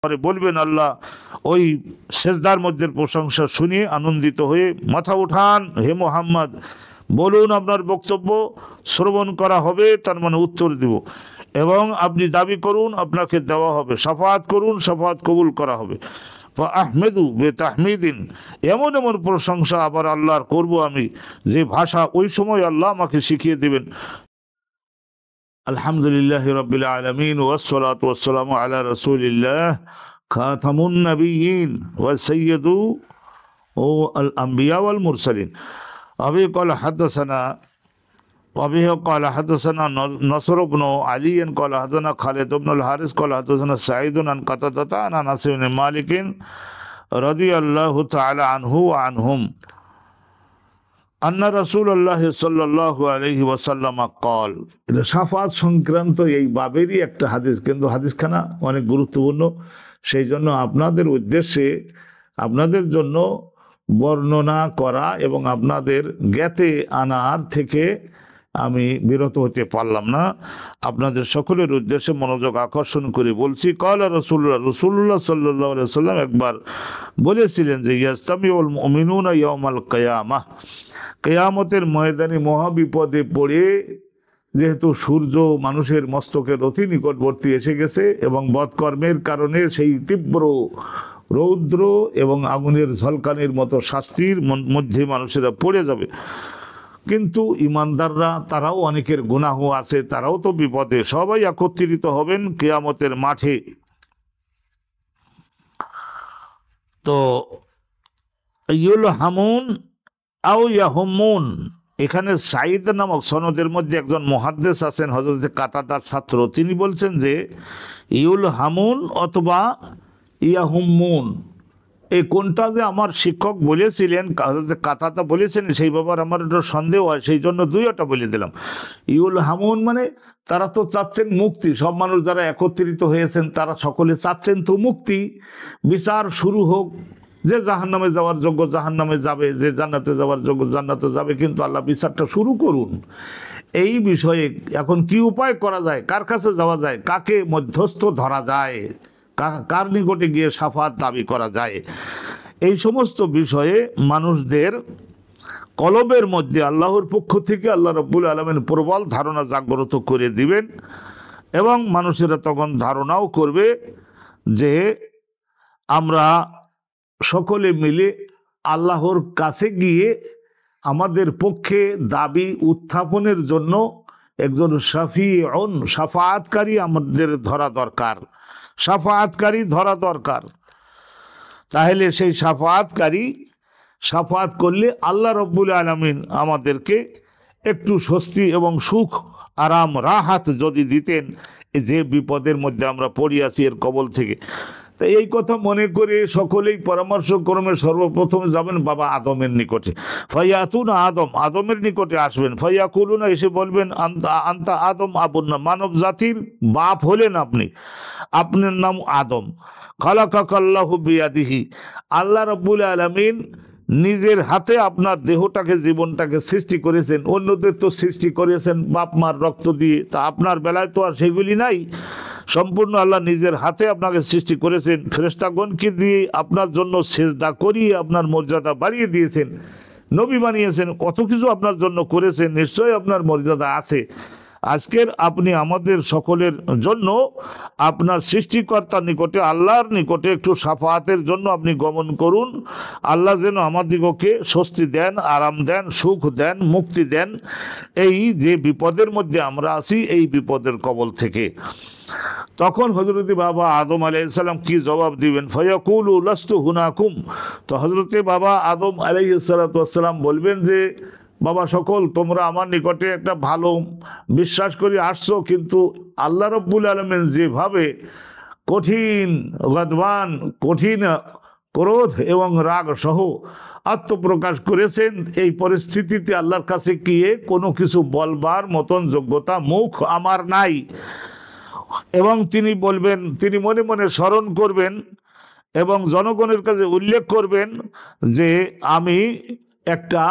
পরে বলবেন আল্লাহ ওই সেজদার মধ্যে প্রশংসা শুনে আনন্দিত হয়ে মাথা উঠান, হে মুহাম্মদ বলুন আপনার বক্তব্য শ্রবণ করা হবে, তার মানে উত্তর দিব, এবং আপনি দাবি করুন আপনাকে দেওয়া হবে, শাফাআত করুন শাফাআত কবুল করা হবে। আহমেদু বে তাহমিদিন, এমন এমন প্রশংসা আবার আল্লাহর করব আমি যে ভাষা ওই সময় আল্লাহ আমাকে শিখিয়ে দেবেন। আলহামদুলিল্লাহ রাব্বিল আলামিন ওয়াসসালাতু ওয়াসসালামু আলা রাসূলিল্লাহ খাতামুন নবিয়্যিন ওয়া সাইয়্যিদু আল আম্বিয়া ওয়াল মুরসালিন। আবি ক্বাল হাদাসানা قال حدثنا نصر بن علي قال حدثنا خالد بن الحارث قال حدثنا سعيد عن قتادة عن انس بن مالك رضي الله تعالى عنه وعنهم আন্না রাসূলুল্লাহ সাল্লাল্লাহু আলাইহি ওয়াসাল্লাম قال, এটা শাফাআত সংক্রান্ত এই বাবেরই একটা হাদিস, কিন্তু হাদিসখানা অনেক গুরুত্বপূর্ণ, সেই জন্য আপনাদের উদ্দেশ্যে আপনাদের জন্য বর্ণনা করা এবং আপনাদের জ্ঞাতে আনার থেকে আমি বিরত হতে পারলাম না। আপনাদের সকলের উদ্দেশ্যে মনোযোগ আকর্ষণ করে বলছি, ক্বালা রাসূলুল্লাহ সাল্লাল্লাহু আলাইহি ওয়াসাল্লাম একবার বলেছিলেন যে ইয়াস্তামিউল মুমিনুনা ইয়াউমাল কিয়ামাহ, কিয়ামতের ময়দানে মহাবিপদে পড়ে যেহেতু সূর্য মানুষের মস্তকের অতি নিকটবর্তী এসে গেছে এবং বদকর্মের কারণে সেই তীব্র রৌদ্র এবং আগুনের ঝলকানির মতো শাস্তির মধ্যে মানুষেরা পড়ে যাবে, কিন্তু ইমানদাররা তারাও অনেকের গুনাহ আছে, তারাও তো বিপদে, সবাই একত্রিত হবেন কিয়ামতের মাঠে। তো ইউলহামুন আও ইয়াহুমুন, এখানে সাঈদ নামক সনদের মধ্যে একজন মুহাদ্দিস আছেন হযরত কাতাদার ছাত্র, তিনি বলছেন যে ইউলহামুন অথবা ইয়াহুমুন, এই কোনটা যে আমার শিক্ষক বলেছিলেন, কাতাদা বলেছেন, সেই ব্যাপারে আমার একটু সন্দেহ হয়, সেই জন্য দুইটা বলে দিলাম। ইউল হামুন মানে তারা তো চাচ্ছেন মুক্তি, সব মানুষ যারা একত্রিত হয়েছেন তারা সকলে চাচ্ছেন তো মুক্তি, বিচার শুরু হোক, যে জাহান্নামে যাওয়ার যোগ্য জাহান্নামে যাবে, যে জান্নাতে যাওয়ার যোগ্য জান্নাতে যাবে, কিন্তু আল্লাহ বিচারটা শুরু করুন। এই বিষয়ে এখন কি উপায় করা যায়, কার কাছে যাওয়া যায়, কাকে মধ্যস্থ ধরা যায়, কার নিকটে গিয়ে শাফাআত দাবি করা যায়, এই সমস্ত বিষয়ে মানুষদের কলবের মধ্যে আল্লাহর পক্ষ থেকে আল্লাহ রাব্বুল আলামিন প্রবল ধারণা জাগ্রত করে দিবেন, এবং মানুষেরা তখন ধারণাও করবে যে আমরা সকলে মিলে আল্লাহর কাছে গিয়ে আমাদের পক্ষে দাবি উত্থাপনের জন্য একজন শাফিউন শাফাআতকারী আমাদের ধরা দরকার, শাফাআতকারী ধরা দরকার। তাহলে সেই শাফাআত করলে আল্লাহ রাব্বুল আলামিন আমাদেরকে একটু স্বস্তি এবং সুখ আরাম রাহাত যদি দিতেন যে বিপদের মধ্যে আমরা পড়ে আছি এর কবল থেকে। তাই এই কথা মনে করে সকলেই পরামর্শক্রমে সর্বপ্রথমে যাবেন বাবা আদমের নিকটে, ফায়াতুনা আদমের নিকটে আসবেন, ফায়াকুলুনা এসে বলবেন আনতা আদম আবুন্না, মানব জাতির বাপ হলেন আপনি, আপনার নাম আদম, খালাকাকাল্লাহু বিয়াদিহি, আল্লাহ রাব্বুল আলামিন নিজের হাতে আপনার দেহটাকে জীবনটাকে সৃষ্টি করেছেন, অন্যদের তো সৃষ্টি করেছেন বাপ মার রক্ত দিয়ে, তা আপনার বেলায় তো আর সেগুলি নাই, সম্পূর্ণ আল্লাহ নিজের হাতে আপনাকে সৃষ্টি করেছেন, ফেরেশতাগণকে দিয়ে আপনার জন্য সেজদা করিয়ে আপনার মর্যাদা বাড়িয়ে দিয়েছেন, নবী বানিয়েছেন, কত কিছু আপনার জন্য করেছেন, নিশ্চয়ই আপনার মর্যাদা আছে। আজকের আপনি আমাদের সকলের জন্য আপনার সৃষ্টিকর্তার নিকটে আল্লাহর নিকটে একটু শাফাআতের জন্য আপনি গমন করুন, আল্লাহ যেন আমাদিগকে স্বস্তি দেন, আরাম দেন, সুখ দেন, মুক্তি দেন এই যে বিপদের মধ্যে আমরা আছি এই বিপদের কবল থেকে। তখন হযরতে বাবা আদম আলাইহিস সালাম কি জবাব দিবেন, ফায়াকুলু লাস্তু হুনাকুম, তো হযরতে বাবা আদম আলাইহিস সালাম বলবেন যে বাবা সকল তোমরা আমার নিকটে একটা ভালো বিশ্বাস করে আসছো, কিন্তু আল্লাহ রাব্বুল আলামিন যেভাবে কঠিন গদবান, কঠিন ক্রোধ এবং রাগ সহ আত্মপ্রকাশ করেছেন, এই পরিস্থিতিতে আল্লাহর কাছে গিয়ে কোনো কিছু বলবার মতন যোগ্যতা মুখ আমার নাই। এবং তিনি বলবেন, তিনি মনে মনে স্মরণ করবেন এবং জনগণের কাছে উল্লেখ করবেন যে আমি একটা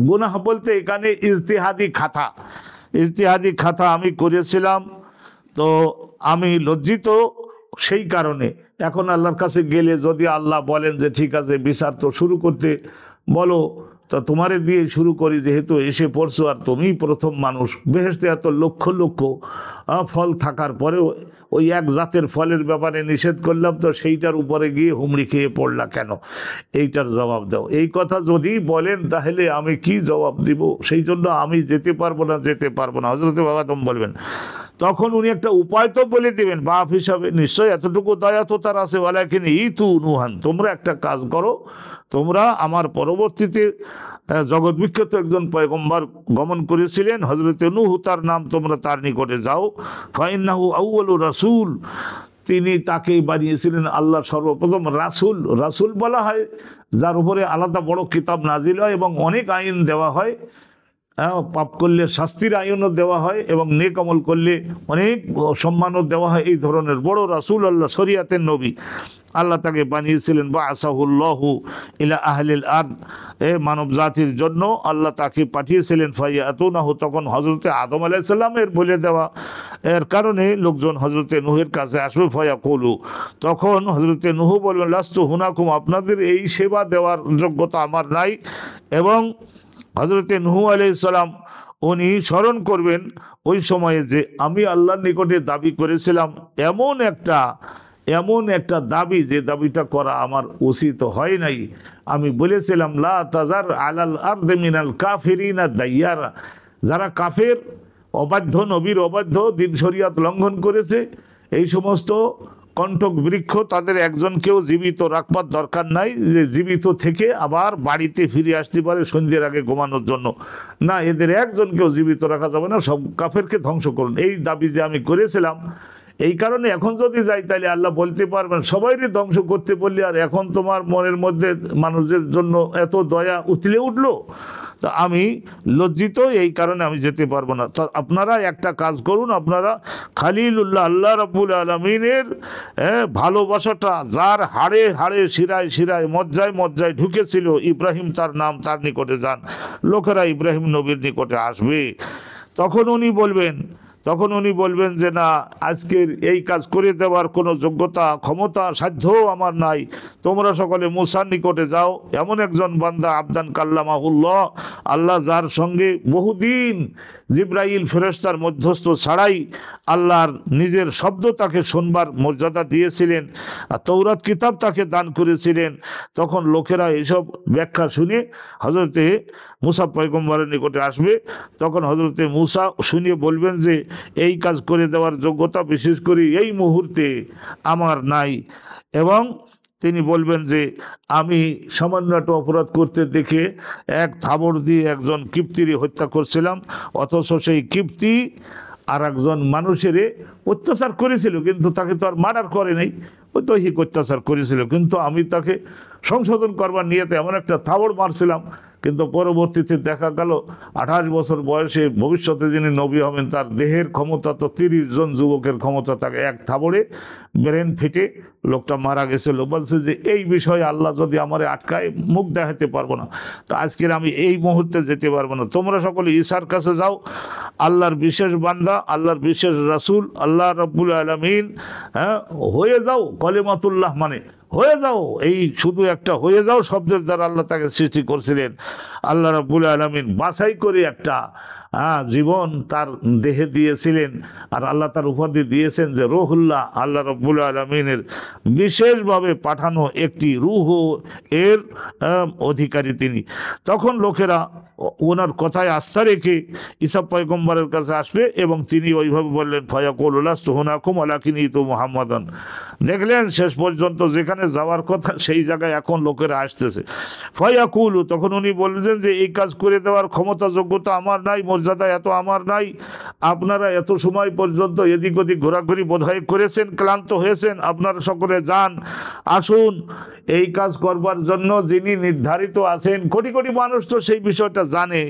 গুনাহ বলতে এখানে ইজতিহাদি খাতা আমি করেছিলাম, তো আমি লজ্জিত, সেই কারণে এখন আল্লাহর কাছে গেলে যদি আল্লাহ বলেন যে ঠিক আছে বিচার তো শুরু করতে বলো, তা তোমারে দিয়ে শুরু করি, যেহেতু এসে পড়ছো আর তুমিই প্রথম মানুষ। বেহেশতে এত লক্ষ লক্ষ ফল থাকার পরেও ওই এক জাতের ফলের ব্যাপারে নিষেধ করলাম, তো সেইটার উপরে গিয়ে হুমড়ি খেয়ে পড়লা কেন? এইটার জবাব দাও। এই কথা যদি বলেন তাহলে আমি কি জবাব দিব? সেই জন্য আমি যেতে পারবো না। হযরত বাবা তুমি বলবেন, তখন উনি একটা উপায় তো বলে দেবেন বাপ হিসাবে, নিশ্চয় এতটুকু দয়া তো তার আছে। ওয়ালাকিন ইতু নুহান, তোমরা একটা কাজ করো, তোমরা আমার পরবর্তীতে জগৎ বিখ্যাত একজন পয়গম্বর গমন করেছিলেন হযরতে নূহ, তার নাম, তোমরা তার নিকটে যাও। ফাইন্নাহু আউয়ালু রাসূল, তিনি তাকেই বানিয়েছিলেন আল্লাহ সর্বপ্রথম রাসূল। রাসূল বলা হয় যার উপরে আলাদা বড় কিতাব নাজিল হয় এবং অনেক আইন দেওয়া হয়। পাপ করলে শাস্তির আইনও দেওয়া হয় এবং নেক আমল করলে অনেক সম্মানও দেওয়া হয়। এই ধরনের বড় রাসূল আল্লাহ, শরিয়াতের নবী, আল্লাহ তাকে বানিয়েছিলেন। বা আসাহুল্লাহু ইলা আহলিল আরদ, মানব জাতির জন্য আল্লাহ তাকে পাঠিয়েছিলেন। ফাইয়াতুনাহু, তখন হযরতে আদম আলাইহিস সালামের বলে দেওয়া এর কারণে লোকজন হযরতে নূহের কাছে আসবে। ফায়াকুলু, তখন হযরতে নূহ বলবেন, লাস্তু হুনাকুম, আপনাদের এই সেবা দেওয়ার যোগ্যতা আমার নাই। এবং হযরতে নূহ আলাইহিস সালাম উনি স্মরণ করবেন ওই সময়ে যে আমি আল্লাহর নিকটে দাবি করেছিলাম এমন একটা দাবি, যে দাবিটা করা আমার উচিত হয় নাই। আমি বলেছিলাম লা তাজার আলাল আরদি মিনাল কাফিরিনা দাইয়ারা, যারা কাফের, অবাধ্য, নবীর অবাধ্য, দিন শরিয়াত লঙ্ঘন করেছে, এই সমস্ত কণ্টক বৃক্ষ, তাদের একজনকেও জীবিত রাখবার দরকার নাই, যে জীবিত থেকে আবার বাড়িতে ফিরে আসতে পারে সন্ধ্যের আগে ঘুমানোর জন্য। না, এদের একজনকেও জীবিত রাখা যাবে না, সব কাফেরকে ধ্বংস করুন। এই দাবি যে আমি করেছিলাম, এই কারণে এখন যদি যাই তাহলে আল্লাহ বলতে পারবেন সবাইরই ধ্বংস করতে বললে, আর এখন তোমার মনের মধ্যে মানুষের জন্য এত দয়া উতলে উঠলো। তা আমি লজ্জিত, এই কারণে আমি যেতে পারবো না। তা আপনারা একটা কাজ করুন, আপনারা খালিলুল্লাহ আল্লাহ রাব্বুল আলামিনের ভালোবাসাটা যার হাড়ে হাড়ে শিরায় শিরায় মজ্জায় মজ্জায় ঢুকেছিল, ইব্রাহিম তার নাম, তার নিকটে যান। লোকেরা ইব্রাহিম নবীর নিকটে আসবে, তখন উনি বলবেন যে না, আজকের এই কাজ করে দেওয়ার কোনো যোগ্যতা, ক্ষমতা, সাধ্য আমার নাই। তোমরা সকলে মুসার নিকটে যাও। এমন একজন বান্দা, আবদান কাল্লামাহুল্লাহ, আল্লাহ যার সঙ্গে বহুদিন জিব্রাইল ফেরেশতার মধ্যস্থ ছাড়াই আল্লাহর নিজের শব্দ তাকে শুনবার মর্যাদা দিয়েছিলেন, আর তৌরাত কিতাব তাকে দান করেছিলেন। তখন লোকেরা এসব ব্যাখ্যা শুনে হযরতে মুসা পয়গম্বরের নিকটে আসবে। তখন হযরতে মুসা শুনিয়ে বলবেন যে এই কাজ করে দেওয়ার যোগ্যতা বিশেষ করে এই মুহূর্তে আমার নাই। এবং তিনি বলবেন যে আমি সামান্য একটা অপরাধ করতে দেখে এক থাবড় দিয়ে একজন কিপ্তিরে হত্যা করছিলাম, অথচ সেই কিপ্তি আর একজন মানুষের অত্যাচার করেছিল, কিন্তু তাকে তো আর মার্ডার করে নাই, ওই দৈহিক অত্যাচার করেছিল, কিন্তু আমি তাকে সংশোধন করবার নিয়েতে এমন একটা থাবড় মারছিলাম। কিন্তু পরবর্তীতে দেখা গেল 28 বছর বয়সে ভবিষ্যতে যিনি নবী হবেন, তার দেহের ক্ষমতা তো 30 জন যুবকের ক্ষমতা, তাকে এক থাবড়ে ব্রেন ফেটে লোকটা মারা গেছিল। বলছে যে এই বিষয়ে আল্লাহ যদি আমারে আটকায়, মুখ দেখাতে পারবো না। তো আজকের আমি এই মুহূর্তে যেতে পারবো না। তোমরা সকলে ঈসার কাছে যাও, আল্লাহর বিশেষ বান্দা, আল্লাহর বিশেষ রাসূল, আল্লাহ রাব্বুল আলামিন হয়ে যাও। কলিমাতুল্লাহ মানে হয়ে যাও, এই শুধু একটা হয়ে যাও শব্দের দ্বারা আল্লাহ তাকে সৃষ্টি করছিলেন। আল্লাহ রাব্বুল আলামিন বাছাই করে একটা জীবন তার দেহে দিয়েছিলেন, আর আল্লাহ তার উপাধি দিয়েছেন যে রুহুল্লাহ, আল্লাহ রাব্বুল আলামিনের বিশেষভাবে পাঠানো একটি রূহ, এর অধিকারী তিনি। তখন লোকেরা ওনার কথায় আস্থা রেখে ঈসা পয়গম্বরের কাছে আসবে এবং তিনি ওইভাবে বললেন, ফায়াকুলু লাস্তু হুনাকুম ওয়ালাকিন ইতু মুহাম্মাদান। দেখলেন শেষ পর্যন্ত যেখানে যাওয়ার কথা সেই জায়গায় এখন লোকেরা আসতেছে। ফায়াকুলু, তখন উনি বললেন যে এই কাজ করে দেওয়ার ক্ষমতা, যোগ্যতা আমার নাই, মর্যাদা এত আমার নাই। আপনারা এত সময় পর্যন্ত এদিক ওদিক ঘোরাঘুরি বোধহয় করেছেন, ক্লান্ত হয়েছেন, আপনারা সকলে যান, আসুন এই কাজ করবার জন্য যিনি নির্ধারিত আছেন। কোটি কোটি মানুষ তো সেই বিষয়টা জানে,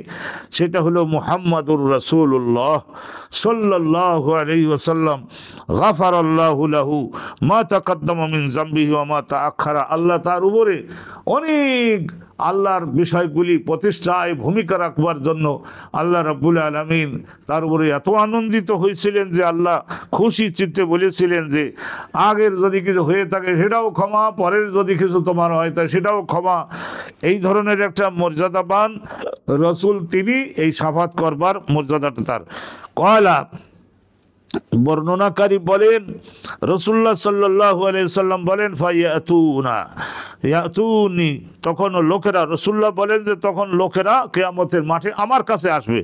সেটা হলো মুহাম্মাদুর রাসূলুল্লাহ সাল্লাল্লাহু আলাইহি ওয়াসাল্লাম। গাফারাল্লাহু লাহু মা তাকাদ্দামা মিন যামবিহি ওয়া মা তাআখারা। আল্লাহ তার উপরে অনেক আল্লাহর বিষয়গুলি প্রতিষ্ঠায় ভূমিকা রাখবার জন্য আল্লাহ রাব্বুল আলামিন তার উপরে এত আনন্দিত হয়েছিলেন যে আল্লাহ খুশি চিত্তে বলেছিলেন যে আগের যদি কিছু হয়ে থাকে সেটাও ক্ষমা, পরের যদি কিছু তোমার হয় তা সেটাও ক্ষমা। এই ধরনের একটা মর্যাদাবান রসুল তিনি, এই শাফাত করবার মর্যাদাটা তার। কয়লা বর্ণনাকারী বলেন রাসূলুল্লাহ সাল্লাল্লাহু আলাইহি সাল্লাম বলেন ইয়াতুনি, তখন লোকেরা, রাসূলুল্লাহ বলেন যে তখন লোকেরা কিয়ামতের মাঠে আমার কাছে আসবে।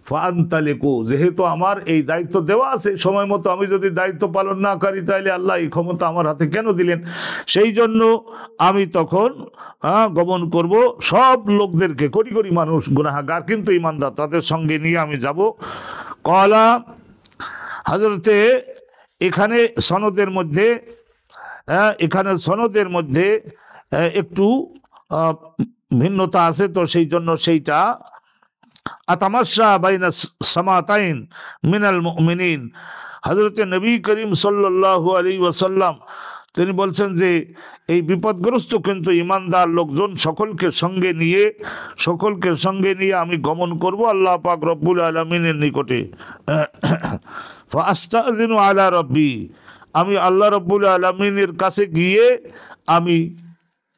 ফাআনতালিকু, যেহেতু আমার এই দায়িত্ব দেওয়া আছে, সময় মতো আমি যদি দায়িত্ব পালন না করি তাহলে আল্লাহ এই ক্ষমতা আমার হাতে কেন দিলেন? সেই জন্য আমি তখন গমন করব সব লোকদেরকে, কোটি কোটি মানুষ গুনাহগার কিন্তু ইমানদার, তাদের সঙ্গে নিয়ে আমি যাব। কলা হযরতে এখানে সনদের মধ্যে একটু ভিন্নতা আছে, তো সেই জন্য সেইটা আতামাশা বাইনা সামাতাইন মিনাল মুমিনিন, হযরতে নবী করিম সাল্লাল্লাহু আলাইহি ওয়াসাল্লাম তিনি বলছেন যে এই বিপদগ্রস্ত কিন্তু ইমানদার লোকজন সকলকে সঙ্গে নিয়ে আমি গমন করব আল্লাহ পাক রব্বুল আলামিনের নিকটে। ফাস্তাযিনু আলা রব্বি, আমি আল্লাহ রব্বুল আলামিনের কাছে গিয়ে আমি,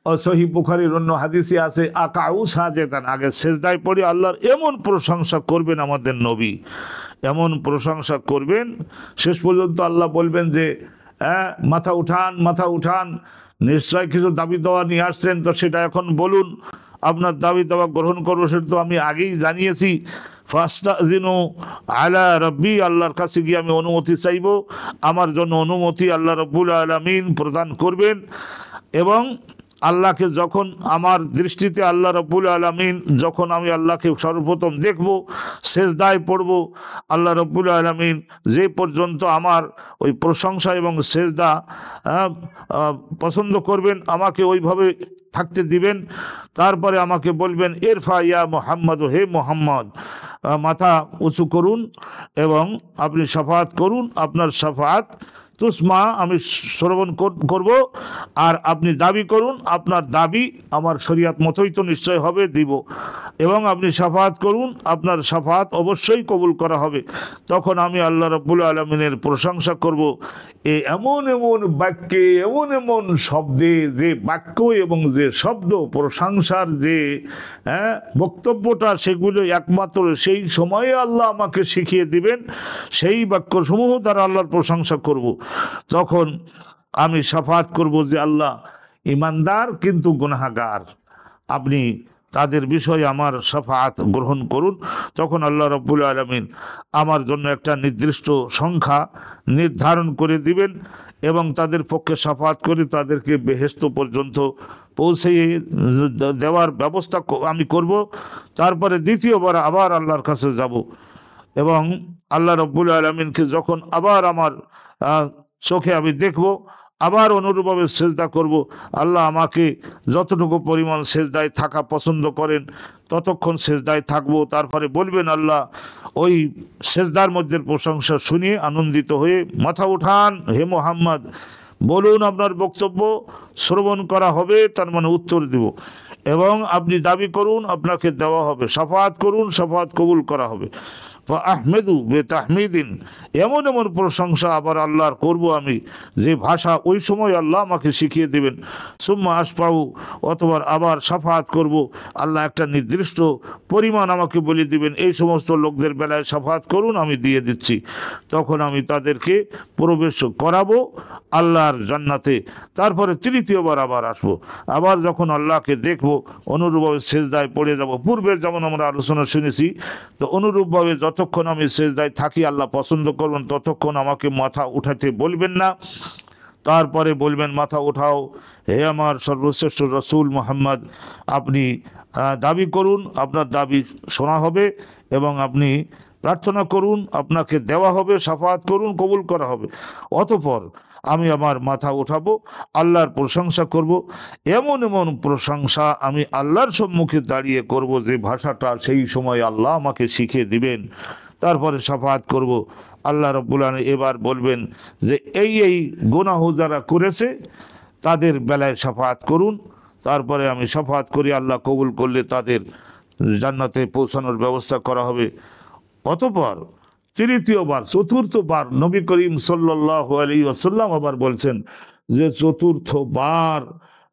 সহিহ বুখারীর অন্য হাদিসে আছে আকাউ সাজেদান, আগে সেজদায় পড়ে আল্লাহর এমন প্রশংসা করবেন আমাদের নবী, এমন প্রশংসা করবেন, শেষ পর্যন্ত আল্লাহ বলবেন যে মাথা উঠান, নিশ্চয় কিছু দাবি দেওয়া নিয়ে আসছেন, তো সেটা এখন বলুন, আপনার দাবি দেওয়া গ্রহণ করবো, সেটা তো আমি আগেই জানিয়েছি। ফাস্তাযিনু আলা রব্বি, আল্লাহর কাছে গিয়ে আমি অনুমতি চাইব, আমার জন্য অনুমতি আল্লাহ রাব্বুল আলামিন প্রদান করবেন। এবং আল্লাহকে যখন আমার দৃষ্টিতে আল্লাহ রাব্বুল আলামিন, যখন আমি আল্লাহকে সর্বপ্রথম দেখব, সেজদায় পড়ব, আল্লাহ রাব্বুল আলামিন যে পর্যন্ত আমার ওই প্রশংসা এবং সেজদা পছন্দ করবেন, আমাকে ওইভাবে থাকতে দিবেন। তারপরে আমাকে বলবেন ইরফা ইয়া মুহাম্মদ, হে মুহাম্মদ মাথা উঁচু করুন এবং আপনি শাফাআত করুন, আপনার শাফাআত তুসমা, আমি শ্রবণ করব, আর আপনি দাবি করুন, আপনার দাবি আমার শরীয়ত মতোই তো নিশ্চয় হবে, দিব, এবং আপনি শাফাআত করুন, আপনার শাফাআত অবশ্যই কবুল করা হবে। তখন আমি আল্লাহ রাব্বুল আলামিনের প্রশংসা করব এমন বাক্যে, এমন শব্দে, যে বাক্য এবং যে শব্দ প্রশংসার যে বক্তব্যটা, সেগুলো একমাত্র সেই সময়ে আল্লাহ আমাকে শিখিয়ে দিবেন, সেই বাক্যসমূহ দ্বারা আল্লাহর প্রশংসা করব। তখন আমি শাফাআত করব যে আল্লাহ, ইমানদার কিন্তু গুনাহগার, আপনি তাদের বিষয়ে আমার শাফাআত গ্রহণ করুন। তখন আল্লাহ রাব্বুল আলামিন আমার জন্য একটা নির্দিষ্ট সংখ্যা নির্ধারণ করে দিবেন এবং তাদের পক্ষে শাফাআত করে তাদেরকে বেহেশত পর্যন্ত পৌঁছে দেওয়ার ব্যবস্থা আমি করব। তারপরে দ্বিতীয়বার আবার আল্লাহর কাছে যাব এবং আল্লাহ রাব্বুল আলামিনকে যখন আবার আমার চোখে আমি দেখব, আবার অনুরূপভাবে সেজদা করব। আল্লাহ আমাকে যতটুকু পরিমাণ সেজদায় থাকা পছন্দ করেন ততক্ষণ সেজদায় থাকবো। তারপরে বলবেন আল্লাহ, ওই সেজদার মধ্যে প্রশংসা শুনিয়ে আনন্দিত হয়ে মাথা উঠান, হে মুহাম্মদ বলুন, আপনার বক্তব্য শ্রবণ করা হবে, তার মানে উত্তর দিব, এবং আপনি দাবি করুন, আপনাকে দেওয়া হবে, শাফাআত করুন, শাফাআত কবুল করা হবে। আহমেদু বে তাহমিদিন, এমন প্রশংসা আবার আল্লাহর করব আমি, যে ভাষা ওই সময় আল্লাহ আমাকে শিখিয়ে দেবেন। সুম্মা আসপাউ, অতবার আবার শাফাআত করব, আল্লাহ একটা নির্দিষ্ট পরিমাণ আমাকে বলে দিবেন, এই সমস্ত লোকদের বেলায় শাফাআত করুন, আমি দিয়ে দিচ্ছি। তখন আমি তাদেরকে প্রবেশ করাবো আল্লাহর জান্নাতে। তারপরে তৃতীয়বার আবার আসবো, আবার যখন আল্লাহকে দেখব অনুরূপভাবে সেজদায় পড়ে যাব। পূর্বের যেমন আমরা আলোচনা শুনেছি, তো অনুরূপভাবে যতক্ষণ আমি সেজদায় থাকি আল্লাহ পছন্দ করবেন ততক্ষণ আমাকে মাথা উঠাতে বলবেন না। তারপরে বলবেন, মাথা উঠাও হে আমার সর্বশ্রেষ্ঠ রসুল মুহাম্মদ, আপনি দাবি করুন, আপনার দাবি শোনা হবে, এবং আপনি প্রার্থনা করুন, আপনাকে দেওয়া হবে, শাফাআত করুন, কবুল করা হবে। অতঃপর আমি আমার মাথা উঠাবো, আল্লাহর প্রশংসা করব, এমন প্রশংসা আমি আল্লাহর সম্মুখে দাঁড়িয়ে করব যে ভাষাটা সেই সময় আল্লাহ আমাকে শিখিয়ে দিবেন। তারপরে শাফাআত করব। আল্লাহ রাব্বুল আলামিন এবার বলবেন যে এই গুনাহ যারা করেছে তাদের বেলায় শাফাআত করুন। তারপরে আমি শাফাত করি, আল্লাহ কবুল করলে তাদের জান্নাতে পৌঁছানোর ব্যবস্থা করা হবে। অতঃপর তৃতীয়বার চতুর্থবার নবী করিম সাল্লাল্লাহু আলাইহি ওয়াসাল্লাম আবার বলছেন যে চতুর্থবার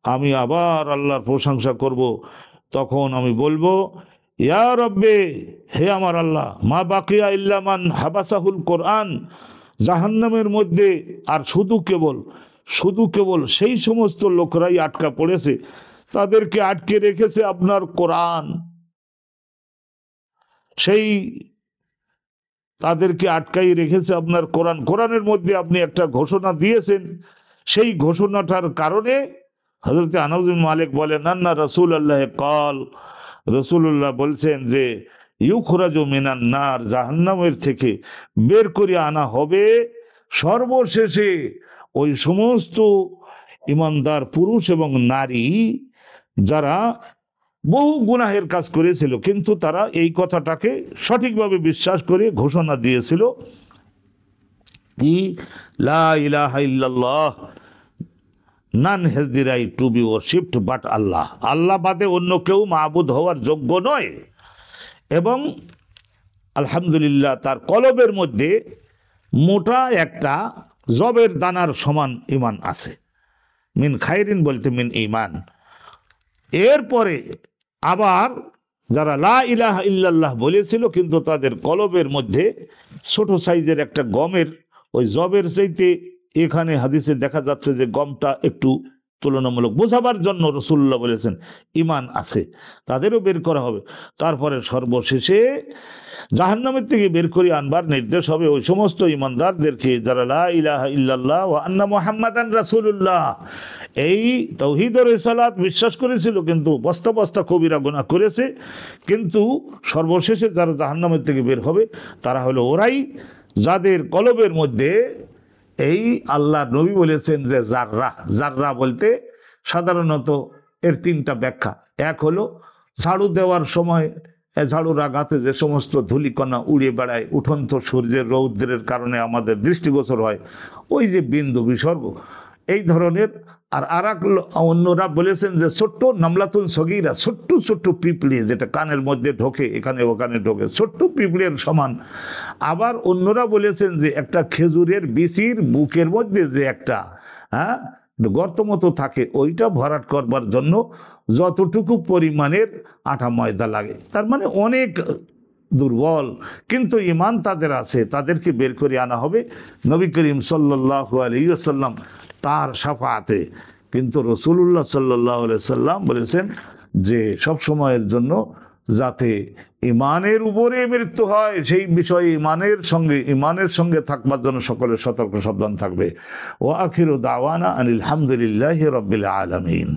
আমি আবার আল্লাহর প্রশংসা করব। তখন আমি বলবো, ইয়া রব্বে, হে আমার আল্লাহ, মা বাকিয়া ইল্লা মান হাবাসাহুল কোরআন, জাহান্নামের মধ্যে আর শুধু কেবল সেই সমস্ত লোকরাই আটকা পড়েছে, তাদেরকে আটকে রেখেছে আপনার কোরআন। সেই তাদেরকে আটকাই রেখেছে আপনার কোরআন। কোরআনের মধ্যে আপনি একটা ঘোষণা দিয়েছেন, সেই ঘোষণাটার কারণে হযরত আনাস বিন মালিক বলেন, আন্না রাসূলুল্লাহ কল, রাসূলুল্লাহ বলছেন যে ইউখরাজু মিনান নার, জাহান্নামের থেকে বের করে আনা হবে সর্বশেষে ওই সমস্ত ইমানদার পুরুষ এবং নারী যারা বহু গুনাহের কাজ করেছিল, কিন্তু তারা এই কথাটাকে সঠিকভাবে বিশ্বাস করে ঘোষণা দিয়েছিল, কি লা ইলাহা ইল্লাল্লাহ, none has the right to be worshipped but আল্লাহ, আল্লাহ বাদে অন্য কেউ মাবুদ হওয়ার যোগ্য নয়। এবং আলহামদুলিল্লাহ তার কলবের মধ্যে মোটা একটা জবের দানার সমান ঈমান আছে। মিন খাইরিন বলতে মিন ঈমান। এরপরে আবার যারা লা ইলাহা ইল্লাল্লাহ বলেছিল, কিন্তু তাদের কলবের মধ্যে ছোট সাইজের একটা গমের ওই জবের চাইতে এখানে হাদিসে দেখা যাচ্ছে যে গমটা একটু তুলনামূলক বোঝাবার জন্য রাসূলুল্লাহ বলেছেন ঈমান আছে, তাদেরও বের করা হবে। তারপরে সর্বশেষে জাহান্নামের থেকে বের করে আনবার নির্দেশ হবে ওই সমস্ত ঈমানদারদেরকে যারা লা ইলাহা ইল্লাল্লাহ ওয়া আন্না মুহাম্মাদান রাসূলুল্লাহ, এই তাওহীদ ও রিসালাত বিশ্বাস করেছিল, কিন্তু বস্তা বস্তা কবিরা গুনাহ করেছে। কিন্তু সর্বশেষে যারা জাহান্নামের থেকে বের হবে তারা হলো ওরাই যাদের কলবের মধ্যে এই আল্লাহ নবী বলেছেন যে জাররা বলতে সাধারণত এর তিনটা ব্যাখ্যা। এক হলো ঝাড়ু দেওয়ার সময় ঝাড়ুর আঘাতে যে সমস্ত ধূলিকণা উড়ে বেড়ায়, উঠন্ত সূর্যের রৌদ্রের কারণে আমাদের দৃষ্টিগোচর হয়, ওই যে বিন্দু বিসর্গ এই ধরনের। আর অন্যরা বলেছেন যে ছোট্ট নামলাতুন সগীরা, ছোট্ট ছোট্ট পিঁপড়ে যেটা কানের মধ্যে ঢোকে, এখানে ওখানে ঢোকে, ছোট্ট পিঁপড়ের সমান। আবার অন্যরা বলেছেন যে একটা খেজুরের বিচির বুকের মধ্যে যে একটা গর্ত মতো থাকে, ওইটা ভরাট করবার জন্য যতটুকু পরিমাণের আটা ময়দা লাগে, তার মানে অনেক দুর্বল, কিন্তু ঈমান তাদের আছে, তাদেরকে বের করে আনা হবে নবী করিম সাল্লাল্লাহু আলাইহি ওয়াসাল্লাম তার শাফাআতে। কিন্তু রাসূলুল্লাহ সাল্লাল্লাহু আলাইহি সাল্লাম বলেছেন যে সব সময়ের জন্য যাতে ঈমানের উপরে মৃত্যু হয়, সেই বিষয়ে ঈমানের সঙ্গে থাকবার জন্য সকলের সতর্ক সাবধান থাকবে। ওয়া আখিরু দাওয়ানা আনিল হামদুলিল্লাহি রাব্বিল আলামিন।